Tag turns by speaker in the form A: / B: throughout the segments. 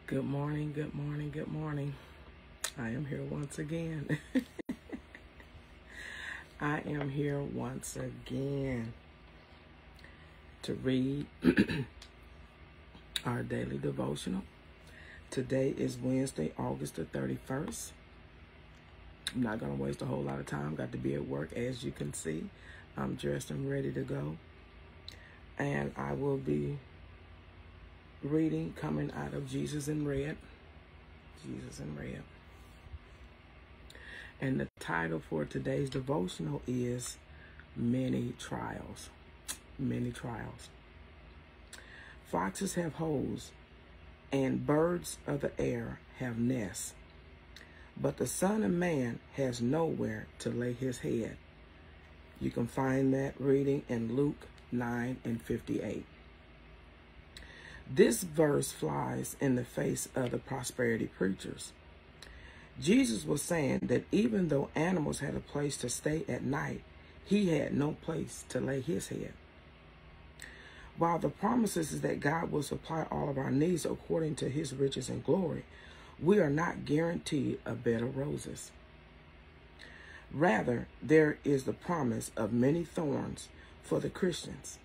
A: Good morning, good morning, good morning. I am here once again. I am here once again to read our daily devotional. Today is Wednesday, August the 31st. I'm not going to waste a whole lot of time. Got to be at work, as you can see. I'm dressed and ready to go. And I will be reading coming out of Jesus in Red. Jesus in Red. And the title for today's devotional is Many Trials. Many Trials. Foxes have holes, and birds of the air have nests. But the Son of Man has nowhere to lay his head. You can find that reading in Luke 9:58. This verse flies in the face of the prosperity preachers. Jesus was saying that even though animals had a place to stay at night, he had no place to lay his head. While the promises is that God will supply all of our needs according to his riches and glory, we are not guaranteed a bed of roses. Rather, there is the promise of many thorns for the Christians.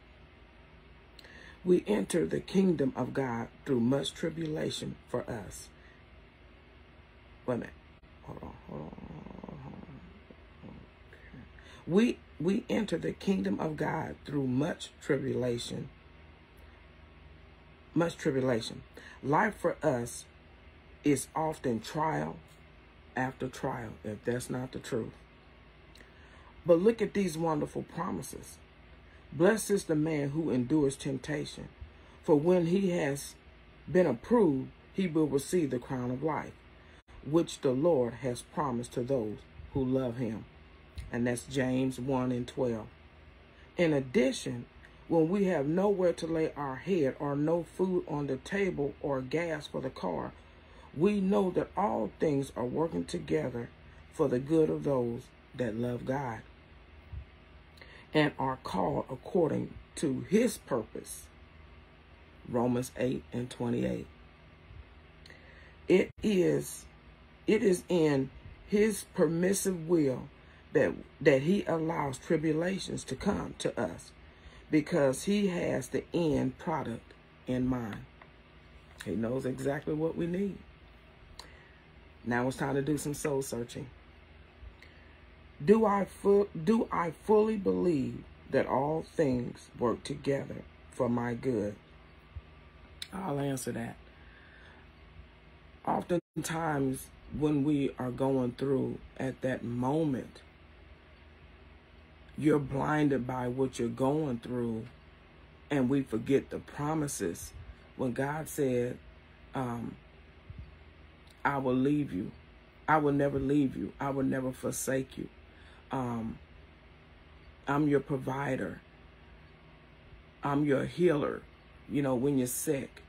A: We enter the kingdom of God through much tribulation for us. Wait a minute. Hold on. Okay. We enter the kingdom of God through much tribulation. Much tribulation. Life for us is often trial after trial, if that's not the truth. But look at these wonderful promises. Blessed is the man who endures temptation, for when he has been approved, he will receive the crown of life, which the Lord has promised to those who love him. And that's James 1:12. In addition, when we have nowhere to lay our head or no food on the table or gas for the car, we know that all things are working together for the good of those that love God and are called according to his purpose. Romans 8:28. It is in his permissive will that he allows tribulations to come to us, because he has the end product in mind. He knows exactly what we need. Now it's time to do some soul searching. Do I fully believe that all things work together for my good? I'll answer that. Oftentimes, when we are going through at that moment, you're blinded by what you're going through, and we forget the promises. When God said, I will leave you. I will never leave you. I will never forsake you. I'm your provider. I'm your healer, when you're sick.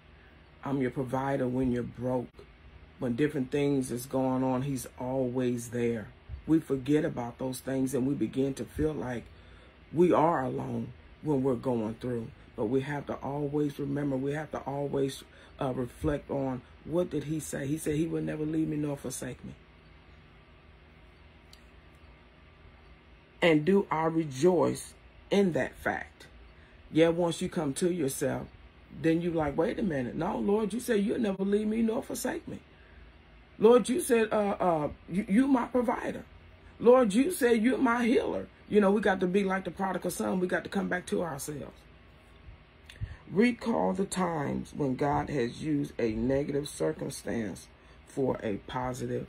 A: I'm your provider when you're broke. When different things is going on, he's always there. We forget about those things, and we begin to feel like we are alone when we're going through. But we have to always remember, we have to always reflect on, what did he say? He said he would never leave me nor forsake me. And do I rejoice in that fact? Yeah, once you come to yourself, then you like, wait a minute. No, Lord, you said you'll never leave me nor forsake me. Lord, you said you my provider. Lord, you said you're my healer. We got to be like the prodigal son. We got to come back to ourselves. Recall the times when God has used a negative circumstance for a positive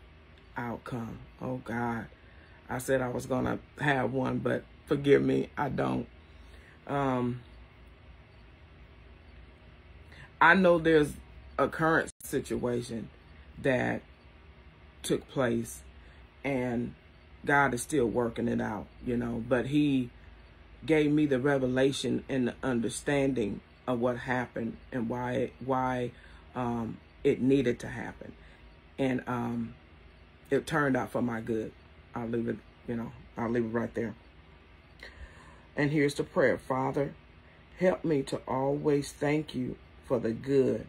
A: outcome. Oh, God. I said I was going to have one, but forgive me, I don't. I know there's a current situation that took place, and God is still working it out, but he gave me the revelation and the understanding of what happened and why it needed to happen. And it turned out for my good. I'll leave it, I'll leave it right there. And here's the prayer. Father, help me to always thank you for the good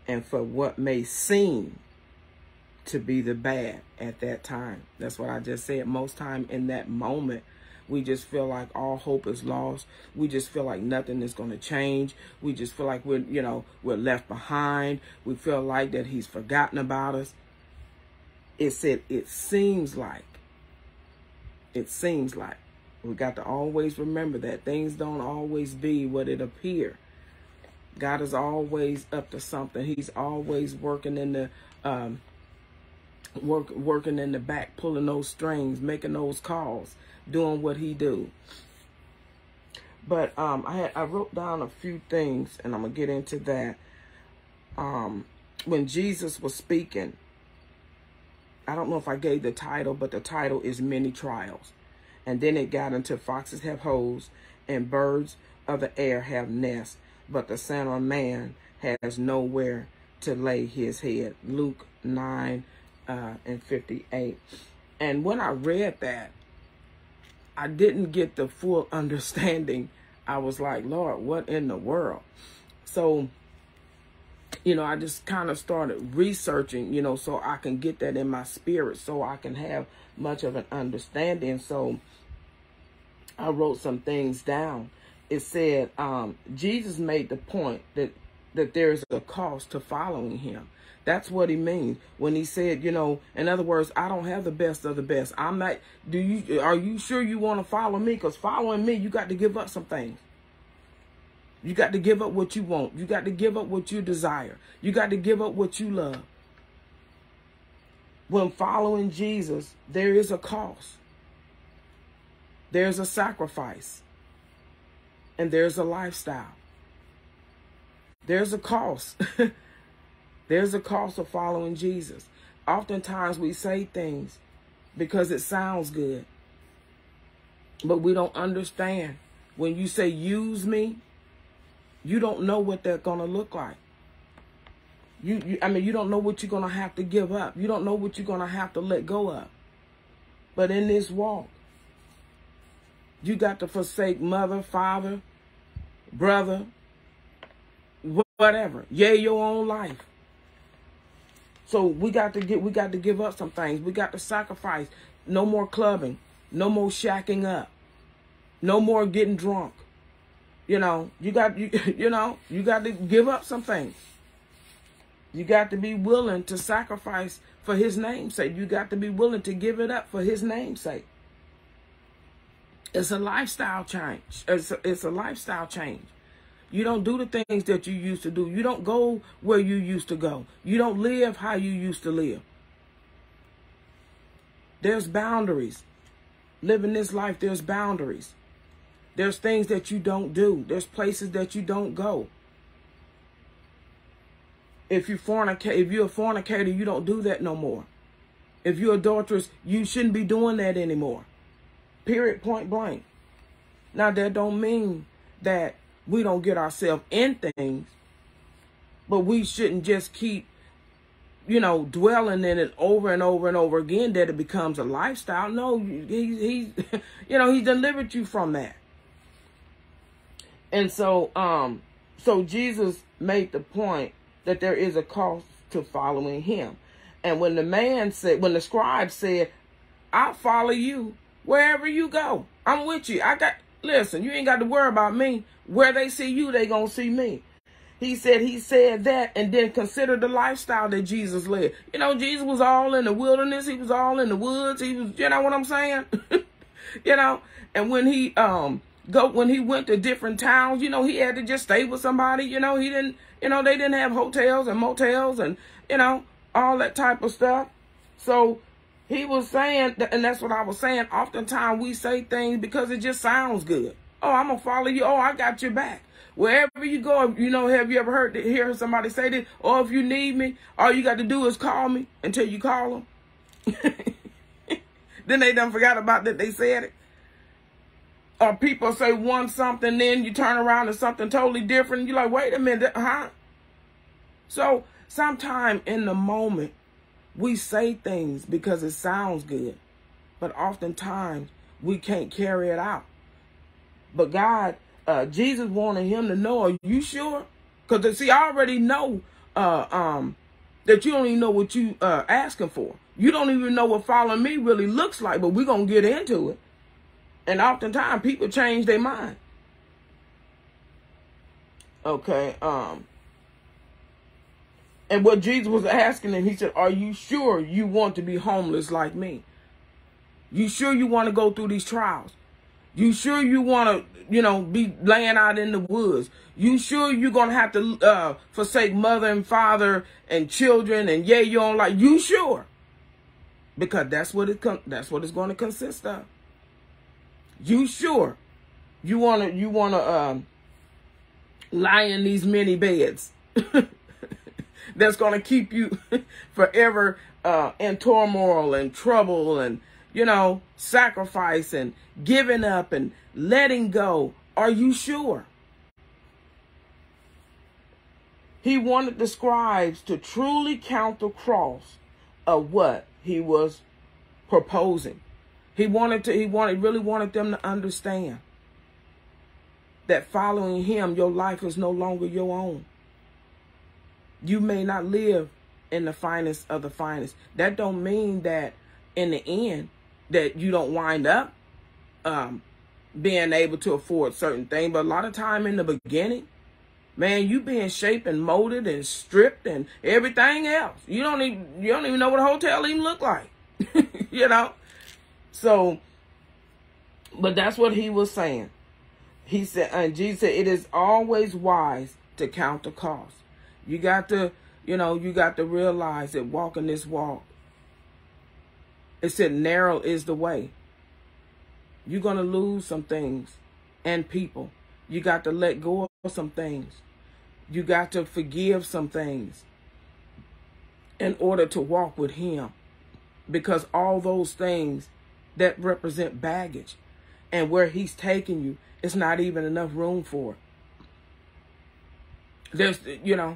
A: and for what may seem to be the bad at that time. That's what I just said. Most time in that moment, we just feel like all hope is lost. We just feel like nothing is going to change. We just feel like we're left behind. We feel like that he's forgotten about us. It said, it seems like. We got to always remember that things don't always be what it appear. God is always up to something. He's always working in the working in the back, pulling those strings, making those calls, doing what he do. But I wrote down a few things, and I'm gonna get into that. When Jesus was speaking, I don't know if I gave the title, but the title is Many Trials. And then it got into foxes have holes and birds of the air have nests, but the Son of Man has nowhere to lay his head. Luke 9:58. And when I read that, I didn't get the full understanding. I was like, Lord, what in the world? So, I just kind of started researching, so I can get that in my spirit, so I can have much of an understanding. So I wrote some things down. It said, Jesus made the point that there is a cost to following him. That's what he means when he said, in other words, I don't have the best of the best. I'm not, are you sure you want to follow me? Because following me, you got to give up some things. You got to give up what you want. You got to give up what you desire. You got to give up what you love. When following Jesus, there is a cost. There's a sacrifice. And there's a lifestyle. There's a cost. There's a cost of following Jesus. Oftentimes we say things because it sounds good. But we don't understand. When you say, use me, you don't know what that's going to look like. You don't know what you're going to have to give up. You don't know what you're going to have to let go of. But in this walk, you got to forsake mother, father, brother, whatever. Your own life. So we got to give up some things. We got to sacrifice. No more clubbing. No more shacking up. No more getting drunk. You got to give up some things. You got to be willing to sacrifice for his name's sake. You got to be willing to give it up for his name's sake. It's a lifestyle change. It's a lifestyle change. You don't do the things that you used to do. You don't go where you used to go. You don't live how you used to live. There's boundaries. Living this life, there's boundaries. There's things that you don't do. There's places that you don't go. If you're a fornicator, you don't do that no more. If you're adulterous, you shouldn't be doing that anymore. Period, point blank. Now, that don't mean that we don't get ourselves in things, but we shouldn't just keep, dwelling in it over and over and over again that it becomes a lifestyle. No, he's delivered you from that. And so Jesus made the point that there is a cost to following him. And when the scribe said, I'll follow you wherever you go. I'm with you. Listen, you ain't got to worry about me. Where they see you, they gonna see me. He said that, and then consider the lifestyle that Jesus led. Jesus was all in the wilderness. He was all in the woods. He was, you know what I'm saying? And when he went to different towns, he had to just stay with somebody. He didn't, they didn't have hotels and motels and, all that type of stuff. So he was saying, and that's what I was saying, oftentimes we say things because it just sounds good. Oh, I'm going to follow you. Oh, I got your back. Wherever you go, have you ever hear somebody say this? Or if you need me, all you got to do is call me until you call them. Then they done forgot about that they said it. Or people say something, then you turn around to something totally different. You're like, wait a minute, huh? So sometime in the moment, we say things because it sounds good. But oftentimes, we can't carry it out. But God, Jesus wanted him to know, are you sure? Because, see, I already know that you don't even know what you asking for. You don't even know what following me really looks like, but we're going to get into it. And oftentimes people change their mind. Okay. And what Jesus was asking him, he said, are you sure you want to be homeless like me? You sure you want to go through these trials? You sure you want to, be laying out in the woods? You sure you're going to have to forsake mother and father and children and your own life? You sure? Because that's what it's going to consist of. You sure you want to lie in these many beds that's going to keep you forever in turmoil and trouble and, sacrifice and giving up and letting go? Are you sure? He wanted the scribes to truly count the cross of what he was proposing. He really wanted them to understand that following him, your life is no longer your own. You may not live in the finest of the finest. That don't mean that in the end that you don't wind up being able to afford certain things. But a lot of time in the beginning, man, you being shaped and molded and stripped and everything else. You don't even know what a hotel even look like. So, but that's what he was saying. He said, and Jesus said, it is always wise to count the cost. You got to, realize that walking this walk, it said narrow is the way. You're going to lose some things and people. You got to let go of some things. You got to forgive some things in order to walk with him. Because all those things that represent baggage, and where he's taking you, it's not even enough room for it. There's, because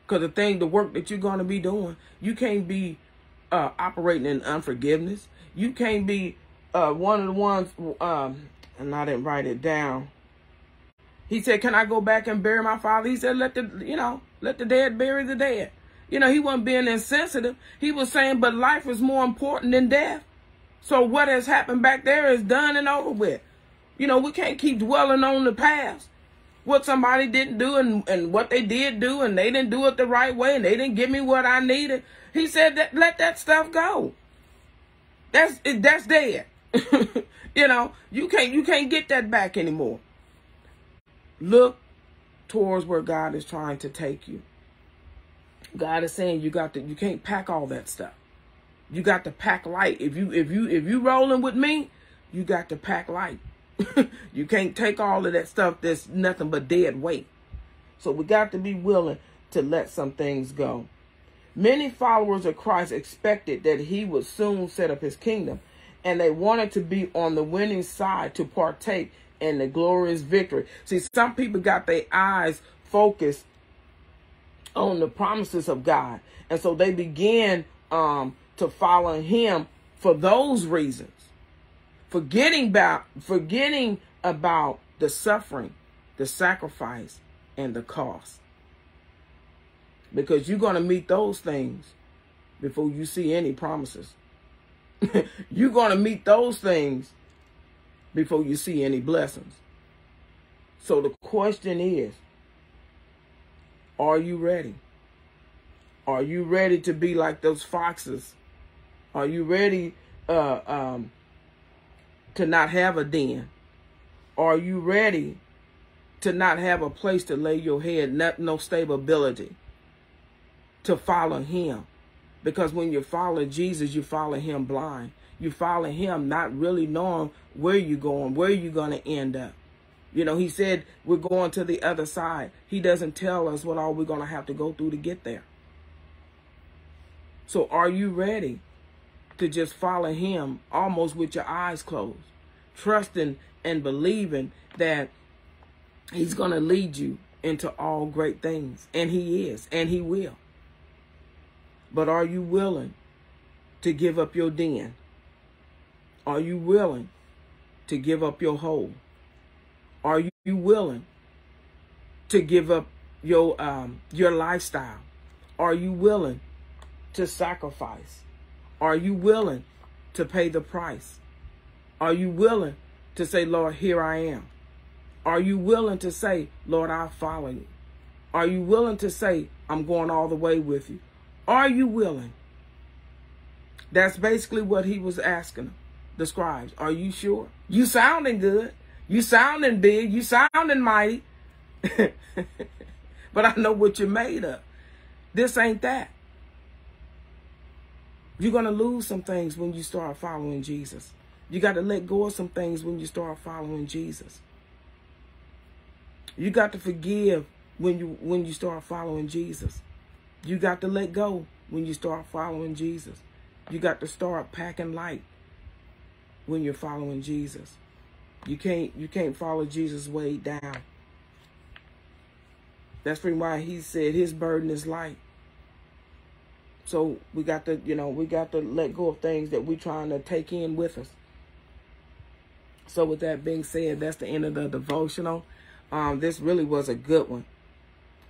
A: the work that you're going to be doing, you can't be operating in unforgiveness. You can't be one of the ones, and I didn't write it down. He said, can I go back and bury my father? He said, let the dead bury the dead. He wasn't being insensitive. He was saying, but life is more important than death. So what has happened back there is done and over with. We can't keep dwelling on the past. What somebody didn't do and what they did do, and they didn't do it the right way, and they didn't give me what I needed. He said that let that stuff go. That's dead. You can't get that back anymore. Look towards where God is trying to take you. God is saying you can't pack all that stuff. You got to pack light. If you rolling with me, you got to pack light. You can't take all of that stuff that's nothing but dead weight. So we got to be willing to let some things go. Many followers of Christ expected that he would soon set up his kingdom, and they wanted to be on the winning side to partake in the glorious victory. See, some people got their eyes focused on the promises of God, and so they began to follow him for those reasons, forgetting about the suffering, the sacrifice, and the cost. Because you're going to meet those things before you see any promises. You're going to meet those things before you see any blessings. So the question is, are you ready? Are you ready to be like those foxes? Are you ready to not have a den? Are you ready to not have a place to lay your head, no stability, to follow him? Because when you follow Jesus, you follow him blind. You follow him not really knowing where you're going, where you're going to end up. He said we're going to the other side. He doesn't tell us what all we're going to have to go through to get there. So are you ready to just follow him almost with your eyes closed, trusting and believing that he's going to lead you into all great things? And he is, and he will. But are you willing to give up your den? Are you willing to give up your hole? Are you willing to give up your lifestyle? Are you willing to sacrifice? Are you willing to pay the price? Are you willing to say, Lord, here I am? Are you willing to say, Lord, I'll follow you? Are you willing to say, I'm going all the way with you? Are you willing? That's basically what he was asking the scribes. Are you sure? You sounding good. You sounding big. You sounding mighty. But I know what you're made of. This ain't that. You're going to lose some things when you start following Jesus. You got to let go of some things when you start following Jesus. You got to forgive when you start following Jesus. You got to let go when you start following Jesus. You got to start packing light when you're following Jesus. You can't follow Jesus way down. That's why he said his burden is light. So we got to, we got to let go of things that we're trying to take in with us. So with that being said, that's the end of the devotional. This really was a good one.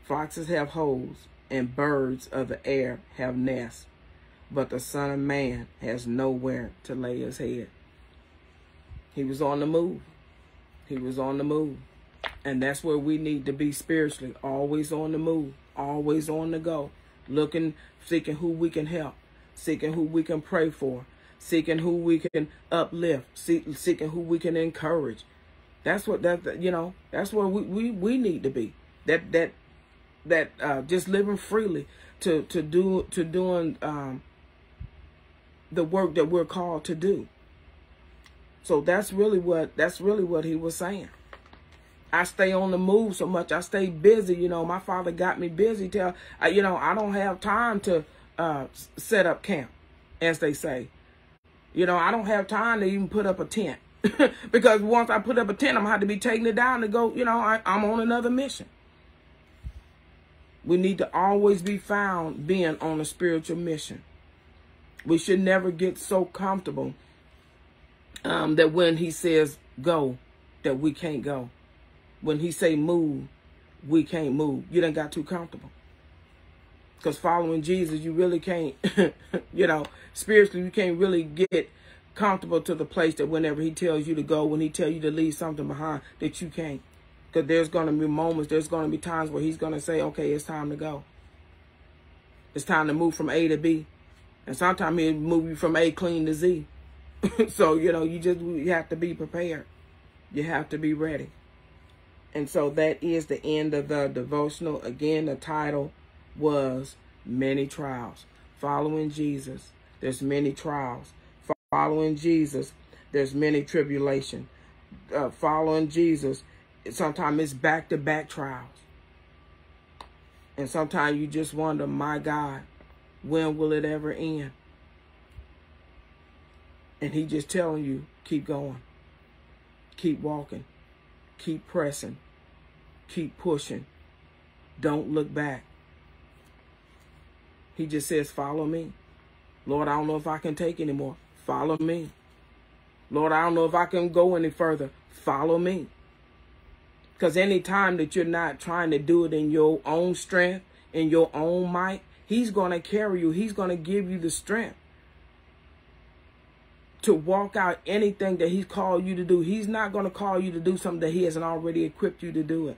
A: Foxes have holes and birds of the air have nests, but the Son of Man has nowhere to lay his head. He was on the move. He was on the move. And that's where we need to be spiritually. Always on the move. Always on the go. Looking, seeking who we can help. Seeking who we can pray for. Seeking who we can uplift. Seeking who we can encourage. That's what that's where we need to be. That just living freely to doing the work that we're called to do. So that's really what he was saying. I stay on the move so much. I stay busy. My father got me busy till I don't have time to set up camp, as they say. I don't have time to even put up a tent. Because once I put up a tent, I'm going to have to be taking it down to go, I'm on another mission. We need to always be found being on a spiritual mission. We should never get so comfortable that when he says go, that we can't go. When he say move, we can't move. You done got too comfortable. Because following Jesus, you really can't, spiritually, you can't really get comfortable to the place that whenever he tells you to go, when he tells you to leave something behind, that you can't. Because there's going to be moments, there's going to be times where he's going to say, okay, it's time to go. It's time to move from A to B. And sometimes he'll move you from A clean to Z. So, you have to be prepared. You have to be ready. And so that is the end of the devotional. Again, the title was Many Trials. Following Jesus, there's many trials. Following Jesus, there's many tribulation. Following Jesus, sometimes it's back-to-back trials. And sometimes you just wonder, my God, when will it ever end? And he just telling you, keep going. Keep walking. Keep pressing. Keep pushing. Don't look back. He just says, follow me. Lord, I don't know if I can take anymore. Follow me. Lord, I don't know if I can go any further. Follow me. Because any time that you're not trying to do it in your own strength, in your own might, he's going to carry you. He's going to give you the strength to walk out anything that he's called you to do. He's not going to call you to do something that he hasn't already equipped you to do it.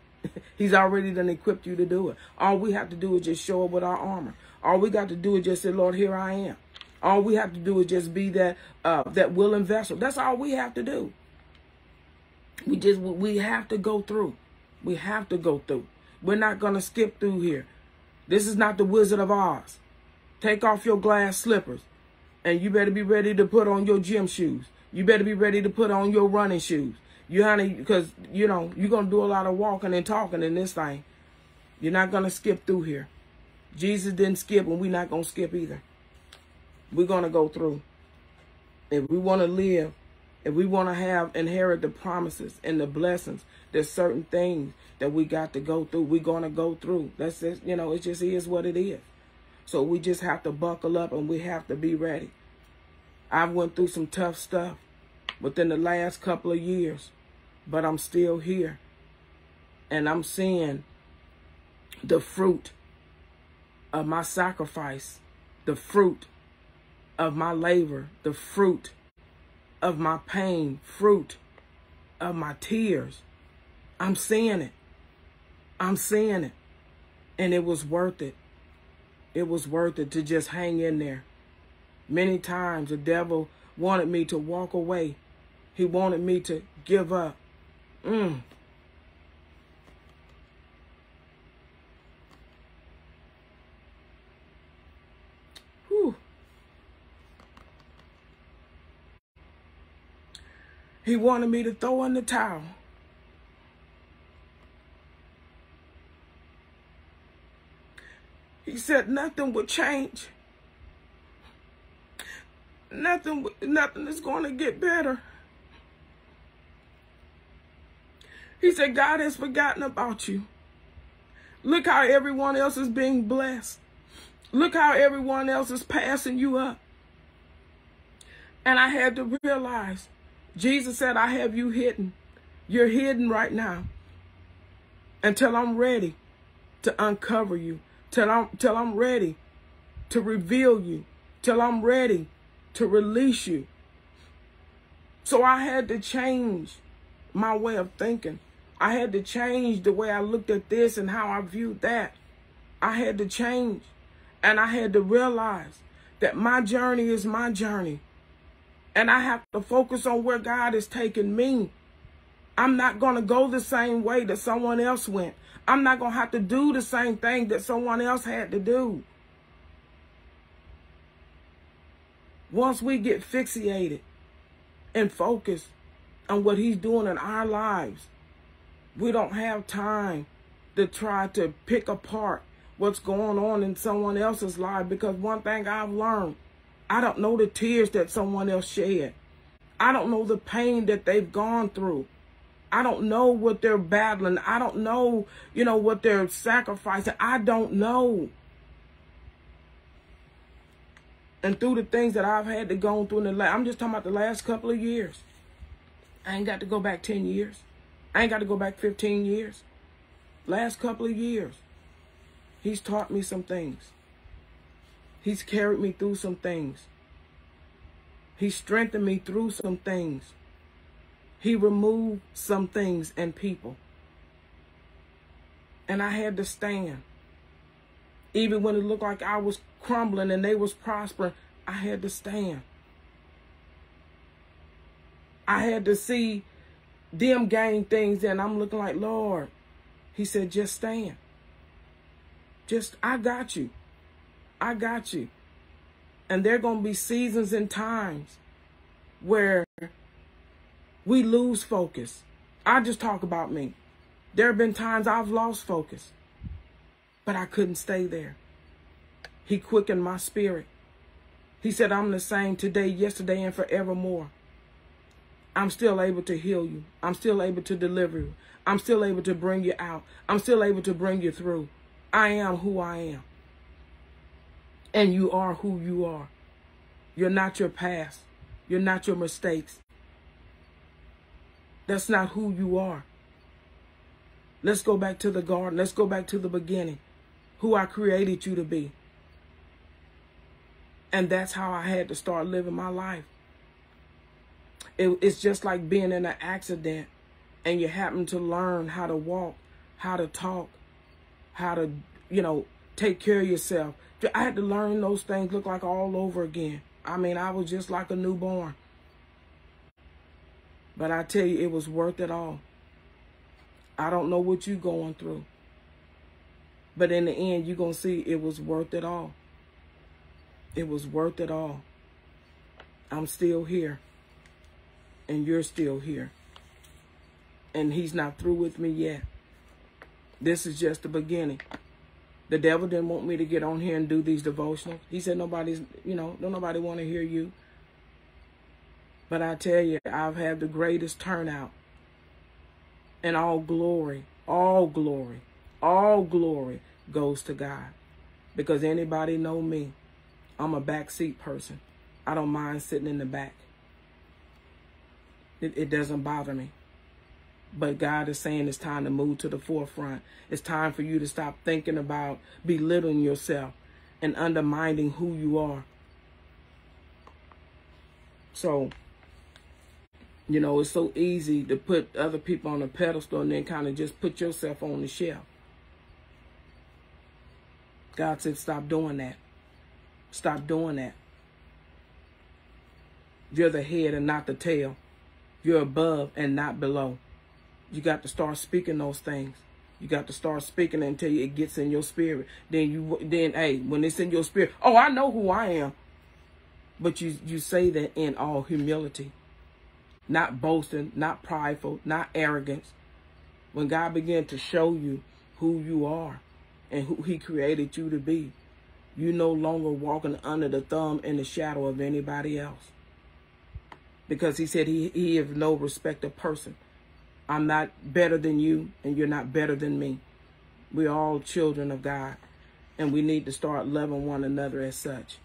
A: He's already done equipped you to do it. All we have to do is just show up with our armor. All we got to do is just say, Lord, here I am. All we have to do is just be that willing vessel. That's all we have to do. We have to go through. We have to go through. We're not going to skip through here. This is not the Wizard of Oz. Take off your glass slippers. And you better be ready to put on your gym shoes. You better be ready to put on your running shoes. Because, you're going to do a lot of walking and talking in this thing. You're not going to skip through here. Jesus didn't skip, and we're not going to skip either. We're going to go through. If we want to live, if we want to inherit the promises and the blessings, there's certain things that we got to go through. We're going to go through. That's just, it just is what it is. So we just have to buckle up and we have to be ready. I went through some tough stuff within the last couple of years, but I'm still here. And I'm seeing the fruit of my sacrifice, the fruit of my labor, the fruit of my pain, fruit of my tears. I'm seeing it. I'm seeing it. And it was worth it. It was worth it to just hang in there. Many times the devil wanted me to walk away. He wanted me to give up. Whew. He wanted me to throw in the towel. He said nothing would change. Nothing is going to get better. He said, God has forgotten about you. Look how everyone else is being blessed. Look how everyone else is passing you up. And I had to realize, Jesus said, I have you hidden. You're hidden right now until I'm ready to uncover you, till I'm ready to reveal you, till I'm ready to release you. So I had to change my way of thinking. I had to change the way I looked at this and how I viewed that. I had to change. And I had to realize that my journey is my journey. And I have to focus on where God is taking me. I'm not going to go the same way that someone else went. I'm not going to have to do the same thing that someone else had to do. Once we get fixated and focused on what he's doing in our lives, we don't have time to try to pick apart what's going on in someone else's life. Because one thing I've learned, I don't know the tears that someone else shed. I don't know the pain that they've gone through. I don't know what they're battling. I don't know, what they're sacrificing. I don't know. And through the things that I've had to go through I'm just talking about the last couple of years. I ain't got to go back 10 years. I ain't got to go back 15 years. Last couple of years, he's taught me some things. He's carried me through some things. He strengthened me through some things. He removed some things and people. And I had to stand. Even when it looked like I was crumbling and they was prospering, I had to stand. I had to see them gain things and I'm looking like, Lord. He said, just stand. I got you. I got you. And there are going to be seasons and times where we lose focus. I just talk about me. There have been times I've lost focus, but I couldn't stay there. He quickened my spirit. He said, I'm the same today, yesterday, and forevermore. I'm still able to heal you. I'm still able to deliver you. I'm still able to bring you out. I'm still able to bring you through. I am who I am. And you are who you are. You're not your past. You're not your mistakes. That's not who you are. Let's go back to the garden. Let's go back to the beginning. Who I created you to be. And that's how I had to start living my life. It's just like being in an accident and you happen to learn how to walk, how to talk, how to, take care of yourself. I had to learn those things, look like all over again. I mean, I was just like a newborn. But I tell you, it was worth it all. I don't know what you're going through. But in the end, you're going to see it was worth it all. It was worth it all. I'm still here. And you're still here. And he's not through with me yet. This is just the beginning. The devil didn't want me to get on here and do these devotionals. He said don't nobody want to hear you. But I tell you, I've had the greatest turnout. And all glory goes to God. Because anybody know me, I'm a backseat person. I don't mind sitting in the back. It doesn't bother me. But God is saying it's time to move to the forefront. It's time for you to stop thinking about belittling yourself and undermining who you are. So, you know, it's so easy to put other people on a pedestal and then kind of just put yourself on the shelf. God said, stop doing that. Stop doing that. You're the head and not the tail. You're above and not below. You got to start speaking those things. You got to start speaking until it gets in your spirit. Then, hey, when it's in your spirit, oh, I know who I am. But you say that in all humility. Not boasting, not prideful, not arrogance. When God began to show you who you are and who he created you to be, you no longer walking under the thumb and the shadow of anybody else. Because he said he has no respect of person. I'm not better than you, and you're not better than me. We're all children of God, and we need to start loving one another as such.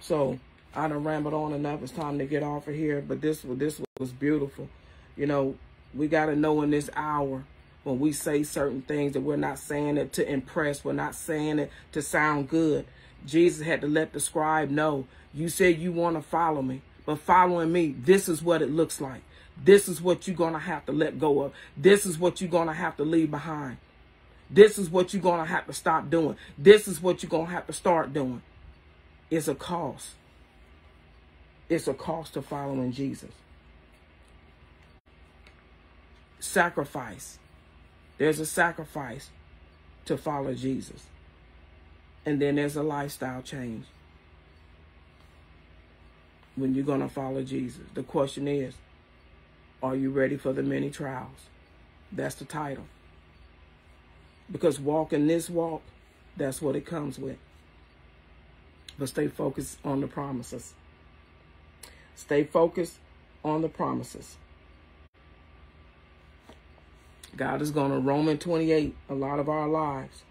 A: So I done rambled on enough. It's time to get off of here. But this was beautiful. You know, we got to know in this hour when we say certain things that we're not saying it to impress. We're not saying it to sound good. Jesus had to let the scribe know, you said you want to follow me, but following me, this is what it looks like. This is what you're going to have to let go of. This is what you're going to have to leave behind. This is what you're going to have to stop doing. This is what you're going to have to start doing. It's a cost. It's a cost to following Jesus. Sacrifice. There's a sacrifice to follow Jesus. And then there's a lifestyle change when you're going to follow Jesus. The question is, are you ready for the many trials? That's the title. Because walking this walk, that's what it comes with. But stay focused on the promises. Stay focused on the promises. God is going to Romans 28 a lot of our lives.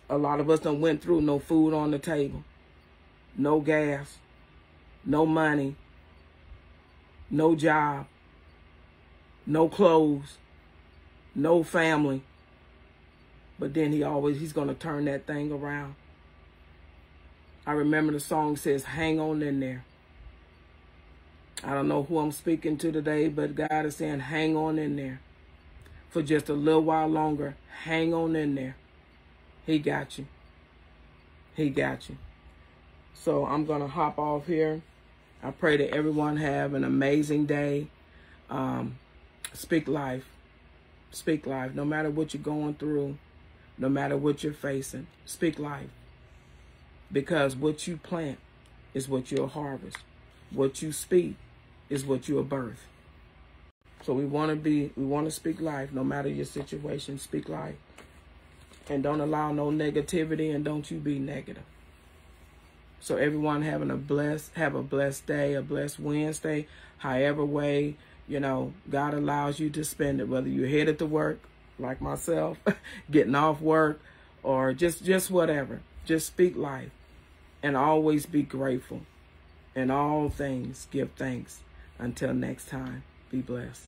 A: A lot of us done went through no food on the table, no gas, no money, no job, no clothes, no family. But then he's going to turn that thing around. I remember the song says, hang on in there. I don't know who I'm speaking to today, but God is saying, hang on in there. For just a little while longer, hang on in there. He got you. He got you. So I'm going to hop off here. I pray that everyone have an amazing day. Speak life. Speak life. No matter what you're going through, no matter what you're facing, speak life. Because what you plant is what you'll harvest. What you speak is what you'll birth. So we want to speak life. No matter your situation, speak life. And don't allow no negativity, and don't you be negative. So everyone have a blessed day, a blessed Wednesday, however way, you know, God allows you to spend it, whether you're headed to work, like myself, getting off work, or just whatever. Just speak life and always be grateful. In all things, give thanks. Until next time, be blessed.